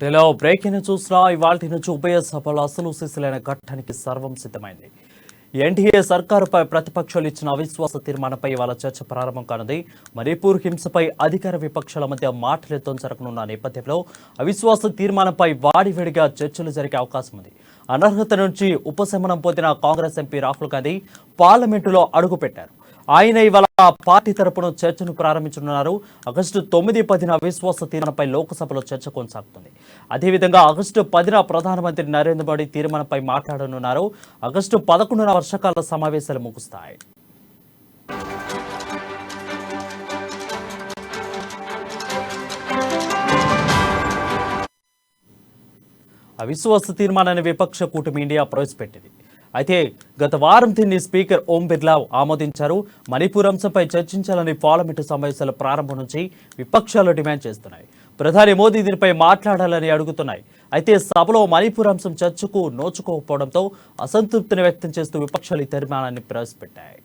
బులెటిన్లో బ్రేకింగ్ చూసినా ఇవాల్టి నుంచి ఉభయ సభలో అసలు సిసిలైన ఘట్టానికి సర్వం సిద్ధమైంది. ఎన్డీఏ సర్కారుపై ప్రతిపక్షాలు ఇచ్చిన అవిశ్వాస తీర్మానంపై ఇవాళ చర్చ ప్రారంభం కానుంది. మణిపూర్ హింసపై అధికార విపక్షాల మధ్య మాటలతో జరగనున్న నేపథ్యంలో అవిశ్వాస తీర్మానంపై వాడివేడిగా చర్చలు జరిగే అవకాశం ఉంది. అనర్హత నుంచి ఉపశమనం పొందిన కాంగ్రెస్ ఎంపీ రాహుల్ గాంధీ పార్లమెంటులో అడుగుపెట్టారు. ఆయన ఇవాళ పార్టీ తరపున చర్చను ప్రారంభించనున్నారు. ఆగస్టు 9-10 అవిశ్వాస తీర్మానంపై లోక్సభలో చర్చ కొనసాగుతుంది. అదేవిధంగా ఆగస్టు 10 ప్రధానమంత్రి నరేంద్ర మోడీ తీర్మానంపై మాట్లాడనున్నారు. ఆగస్టు 11 వర్షాకాల సమావేశాలు ముగుస్తాయి. అవిశ్వాస తీర్మానాన్ని విపక్ష కూటమి ఇండియా ప్రవేశపెట్టింది. అయితే గత వారం దీన్ని స్పీకర్ ఓం బిర్లా ఆమోదించారు. మణిపూర్ అంశంపై చర్చించాలని పార్లమెంటు సమావేశాల ప్రారంభం నుంచి విపక్షాలు డిమాండ్ చేస్తున్నాయి. ప్రధాని మోదీ దీనిపై మాట్లాడాలని అడుగుతున్నాయి. అయితే సభలో మణిపూర్ అంశం చర్చకు నోచుకోకపోవడంతో అసంతృప్తిని వ్యక్తం చేస్తూ విపక్షాలు ఈ తీర్మానాన్ని ప్రవేశపెట్టాయి.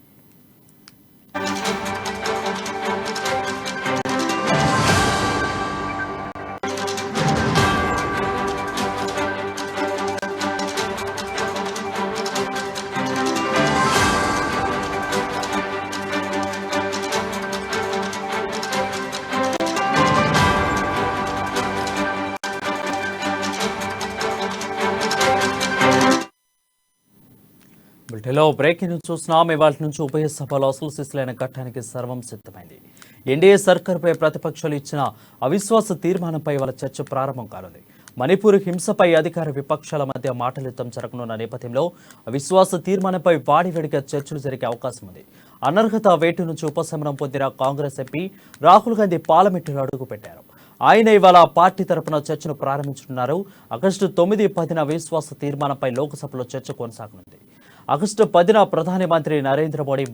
బులెటిన్లో బ్రేకింగ్ న్యూస్ చూస్తున్నాం. ఇవాళ నుంచి ఉభయ సభలో అసలు సిసిలైన ఘట్టానికి సర్వం సిద్ధమైంది. ఎన్డీఏ సర్కారుపై ప్రతిపక్షాలు ఇచ్చిన అవిశ్వాస తీర్మానంపై ఇవాళ చర్చ ప్రారంభం కానుంది. మణిపూర్ హింసపై అధికార విపక్షాల మధ్య మాటలిద్దం జరగనున్న నేపథ్యంలో అవిశ్వాస తీర్మానంపై వాడివేడిగా చర్చలు జరిగే అవకాశం ఉంది. అనర్హత వేటు నుంచి ఉపశమనం పొందిన కాంగ్రెస్ ఎంపీ రాహుల్ గాంధీ పార్లమెంటులో అడుగుపెట్టారు. ఆయన ఇవాళ పార్టీ తరపున చర్చను ప్రారంభించనున్నారు. ఆగస్టు 9-10 అవిశ్వాస తీర్మానంపై లోక్సభలో చర్చ కొనసాగనుంది. ఆగస్టు 10 ప్రధానమంత్రి నరేంద్ర మోడీ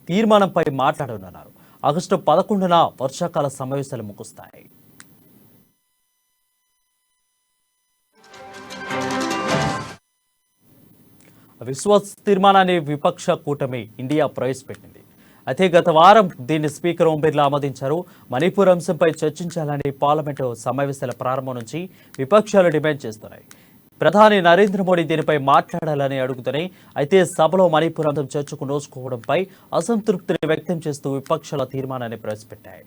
తీర్మానంపై మాట్లాడనున్నారు. ఆగస్టు 11 వర్షాకాల సమావేశాలు ముగుస్తాయి. విశ్వాస తీర్మానాన్ని విపక్ష కూటమి ఇండియా ప్రవేశపెట్టింది. అయితే గత వారం దీన్ని స్పీకర్ ఓం బిర్లా ఆమోదించారు. మణిపూర్ అంశంపై చర్చించాలని పార్లమెంటు సమావేశాల ప్రారంభం నుంచి విపక్షాలు డిమాండ్ చేస్తున్నాయి. ప్రధాని నరేంద్ర మోడీ దీనిపై మాట్లాడాలని అడుగుతున్నాయి. అయితే సభలో మణిపూర్ అంశం చర్చకు నోచుకోవడంపై అసంతృప్తిని వ్యక్తం చేస్తూ విపక్షాల తీర్మానాన్ని ప్రవేశపెట్టాయి.